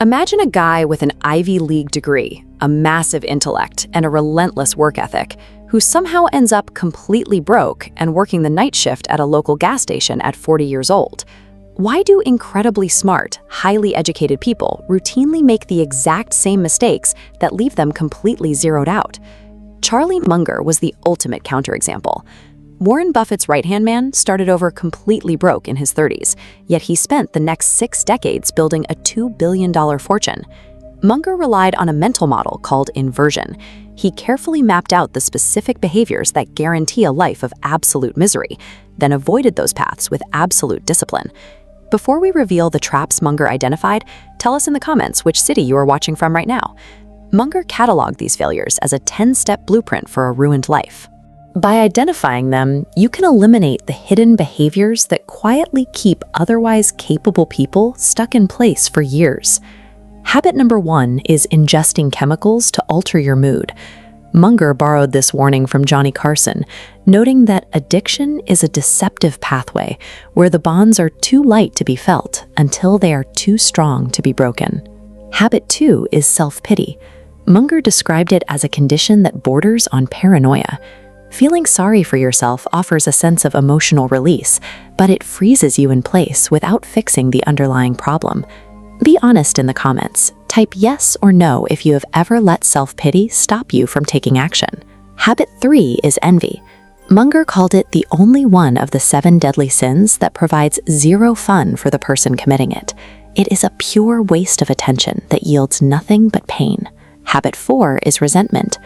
Imagine a guy with an Ivy League degree, a massive intellect, and a relentless work ethic, who somehow ends up completely broke and working the night shift at a local gas station at 40 years old. Why do incredibly smart, highly educated people routinely make the exact same mistakes that leave them completely zeroed out? Charlie Munger was the ultimate counterexample. Warren Buffett's right-hand man started over completely broke in his 30s, yet he spent the next 6 decades building a $2 billion fortune. Munger relied on a mental model called inversion. He carefully mapped out the specific behaviors that guarantee a life of absolute misery, then avoided those paths with absolute discipline. Before we reveal the traps Munger identified, tell us in the comments which city you are watching from right now. Munger cataloged these failures as a 10-step blueprint for a ruined life. By identifying them, you can eliminate the hidden behaviors that quietly keep otherwise capable people stuck in place for years. Habit number 1 is ingesting chemicals to alter your mood. Munger borrowed this warning from Johnny Carson, noting that addiction is a deceptive pathway where the bonds are too light to be felt until they are too strong to be broken. Habit 2 is self-pity. Munger described it as a condition that borders on paranoia. Feeling sorry for yourself offers a sense of emotional release, but it freezes you in place without fixing the underlying problem. Be honest in the comments. Type yes or no if you have ever let self-pity stop you from taking action. Habit 3 is envy. Munger called it the only one of the 7 deadly sins that provides zero fun for the person committing it. It is a pure waste of attention that yields nothing but pain. Habit 4 is resentment.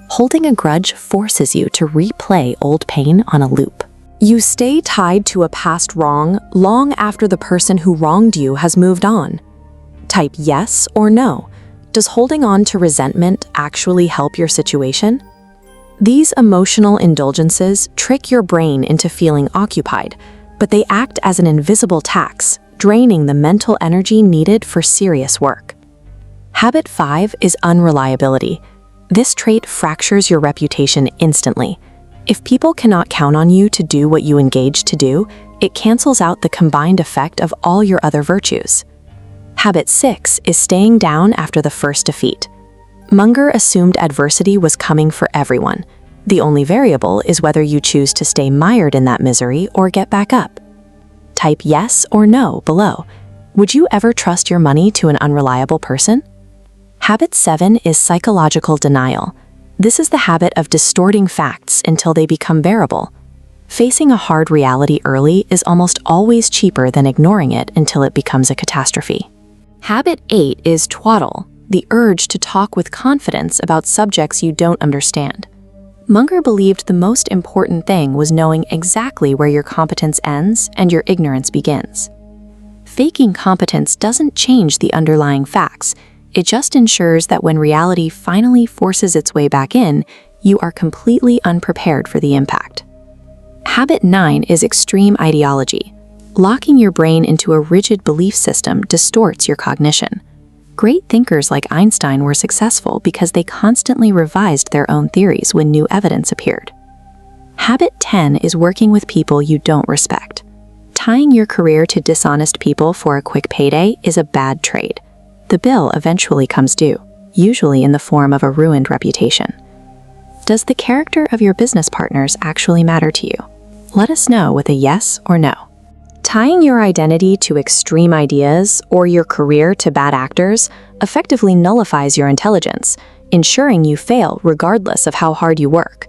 Holding a grudge forces you to replay old pain on a loop. You stay tied to a past wrong long after the person who wronged you has moved on. Type yes or no. Does holding on to resentment actually help your situation? These emotional indulgences trick your brain into feeling occupied, but they act as an invisible tax, draining the mental energy needed for serious work. Habit 5 is unreliability. This trait fractures your reputation instantly. If people cannot count on you to do what you engage to do, it cancels out the combined effect of all your other virtues. Habit 6 is staying down after the first defeat. Munger assumed adversity was coming for everyone. The only variable is whether you choose to stay mired in that misery or get back up. Type yes or no below. Would you ever trust your money to an unreliable person? Habit 7 is psychological denial. This is the habit of distorting facts until they become bearable. Facing a hard reality early is almost always cheaper than ignoring it until it becomes a catastrophe. Habit 8 is twaddle, the urge to talk with confidence about subjects you don't understand. Munger believed the most important thing was knowing exactly where your competence ends and your ignorance begins. Faking competence doesn't change the underlying facts. It just ensures that when reality finally forces its way back in, you are completely unprepared for the impact. Habit 9 is extreme ideology. Locking your brain into a rigid belief system distorts your cognition. Great thinkers like Einstein were successful because they constantly revised their own theories when new evidence appeared. Habit 10 is working with people you don't respect. Tying your career to dishonest people for a quick payday is a bad trade. The bill eventually comes due, usually in the form of a ruined reputation. Does the character of your business partners actually matter to you? Let us know with a yes or no. Tying your identity to extreme ideas or your career to bad actors effectively nullifies your intelligence, ensuring you fail regardless of how hard you work.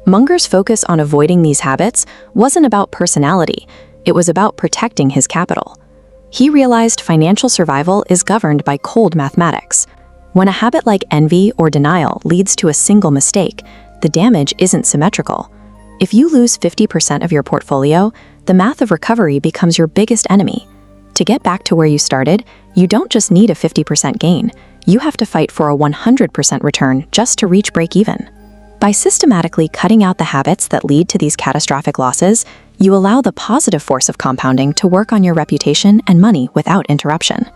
Munger's focus on avoiding these habits wasn't about personality, it was about protecting his capital. He realized financial survival is governed by cold mathematics. When a habit like envy or denial leads to a single mistake, the damage isn't symmetrical. If you lose 50% of your portfolio, the math of recovery becomes your biggest enemy. To get back to where you started, you don't just need a 50% gain. You have to fight for a 100% return just to reach break-even. By systematically cutting out the habits that lead to these catastrophic losses, you allow the positive force of compounding to work on your reputation and money without interruption.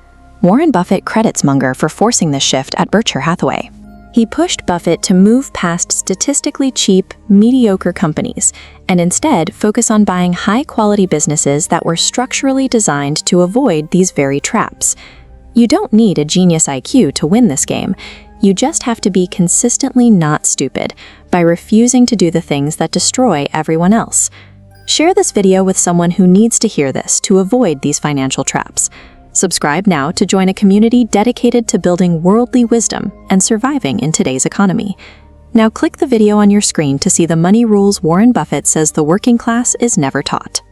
Warren Buffett credits Munger for forcing this shift at Berkshire Hathaway. He pushed Buffett to move past statistically cheap, mediocre companies and instead focus on buying high-quality businesses that were structurally designed to avoid these very traps. You don't need a genius IQ to win this game. You just have to be consistently not stupid by refusing to do the things that destroy everyone else. Share this video with someone who needs to hear this to avoid these financial traps. Subscribe now to join a community dedicated to building worldly wisdom and surviving in today's economy. Now click the video on your screen to see the money rules Warren Buffett says the working class is never taught.